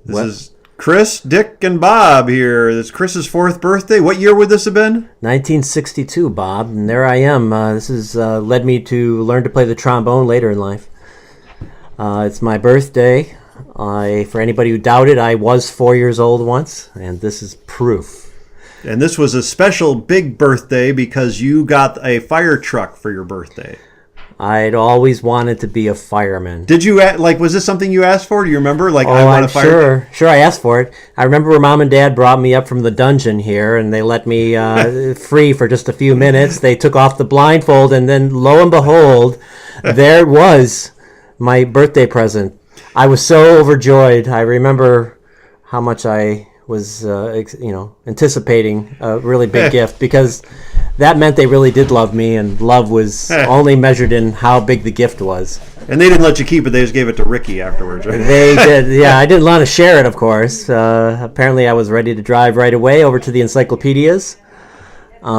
This is Chris, Dick, and Bob here. It's Chris's 4th birthday. What year would this have been? 1962, Bob. And there I am. This has led me to learn to play the trombone later in life. It's my birthday. For anybody who doubted, I was 4 years old once, and this is proof. And this was a special big birthday because you got a fire truck for your birthday. I'd always wanted to be a fireman. Did you, was this something you asked for? Do you remember? I'm sure I asked for it. I remember where Mom and Dad brought me up from the dungeon here, and they let me free for just a few minutes. They took off the blindfold, and then lo and behold, there was my birthday present. I was so overjoyed. I remember how much I was, anticipating a really big gift, because that meant they really did love me, and love was only measured in how big the gift was. And they didn't let you keep it. They just gave it to Ricky afterwards, right? They did, yeah. I didn't want to share it, of course. Apparently, I was ready to drive right away over to the encyclopedias. I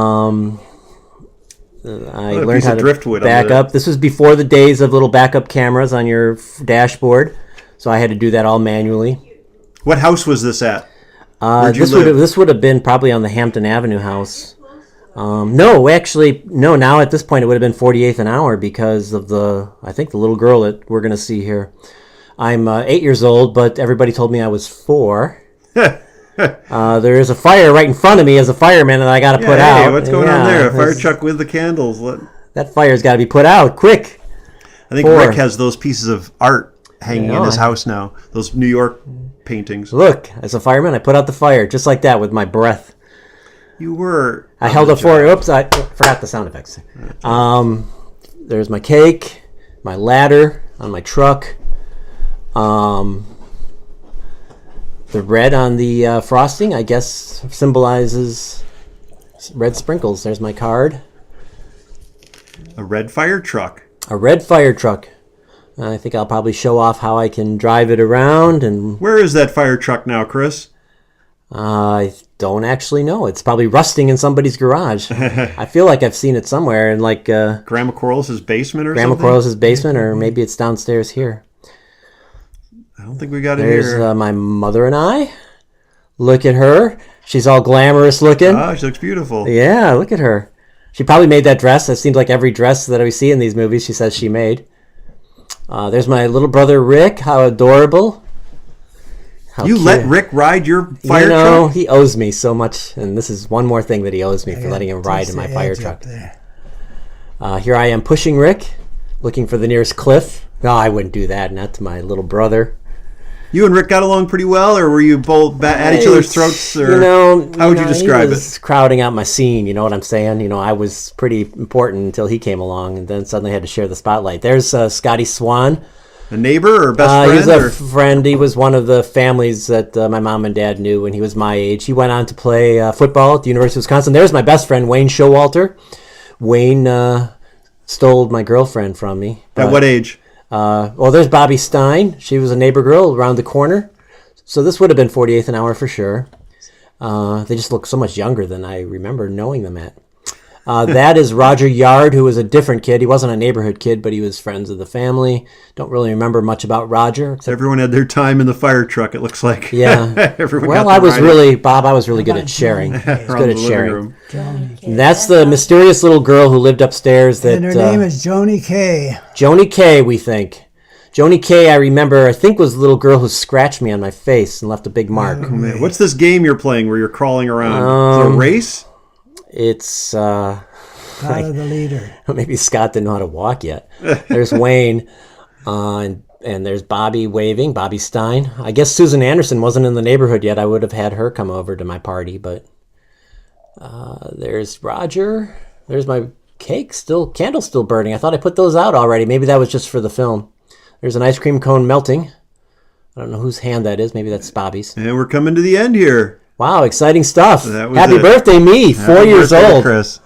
learned how to back up. This was before the days of little backup cameras on your dashboard, so I had to do that all manually. What house was this at? This would have been probably on the Hampton Avenue house. No. Now at this point it would have been 48th and Hour because of the little girl that we're going to see here. I'm 8 years old, but everybody told me I was 4. There is a fire right in front of me as a fireman that I got to put out. Hey, what's going on there? A fire truck with the candles. That fire's got to be put out quick. I think Rick has those pieces of art hanging in his house now. Those New York paintings. Look, as a fireman, I put out the fire just like that with my breath. You were. I held up for. Oops, I forgot the sound effects. There's my cake, my ladder on my truck. The red on the frosting, I guess, symbolizes red sprinkles. There's my card. A red fire truck. A red fire truck. I think I'll probably show off how I can drive it around. And where is that fire truck now, Chris? I don't actually know. It's probably rusting in somebody's garage. I feel like I've seen it somewhere in Grandma Corliss's basement or something? Grandma Corliss's basement, or maybe it's downstairs here. I don't think we got it here. There's my mother and I. Look at her. She's all glamorous looking. Oh, she looks beautiful. Yeah, look at her. She probably made that dress. It seems like every dress that we see in these movies, she says she made. There's my little brother Rick. How adorable. Let Rick ride your fire truck? He owes me so much, and this is one more thing that he owes me for letting him ride in my fire truck. Here I am pushing Rick, looking for the nearest cliff. No, I wouldn't do that, not to my little brother. You and Rick got along pretty well, or were you both at each other's throats? Or how would you describe it? He was crowding out my scene, you know what I'm saying? I was pretty important until he came along, and then suddenly had to share the spotlight. There's Scotty Swan. A neighbor or best friend? He's a friend. He was one of the families that my mom and dad knew when he was my age. He went on to play football at the University of Wisconsin. There's my best friend, Wayne Showalter. Wayne stole my girlfriend from me. At what age? There's Bobby Stein. She was a neighbor girl around the corner. So this would have been 48th and Hour for sure. They just look so much younger than I remember knowing them at. That is Roger Yard, who was a different kid. He wasn't a neighborhood kid, but he was friends of the family. Don't really remember much about Roger. Everyone had their time in the fire truck, it looks like. Yeah. I was really good at sharing. I was good at sharing. That's the mysterious little girl who lived upstairs. And her name is Joni Kay. Joni Kay, we think. Joni Kay, I think, was the little girl who scratched me on my face and left a big mark. Oh, man. What's this game you're playing where you're crawling around? Is it a race? It's Scott the leader. Maybe Scott didn't know how to walk yet. There's Wayne, and there's Bobby waving, Bobby Stein. I guess Susan Anderson wasn't in the neighborhood yet. I would have had her come over to my party, but there's Roger. There's my cake, candle still burning. I thought I put those out already. Maybe that was just for the film. There's an ice cream cone melting. I don't know whose hand that is. Maybe that's Bobby's. And we're coming to the end here. Wow, exciting stuff. Happy birthday, me, 4 years old. Chris.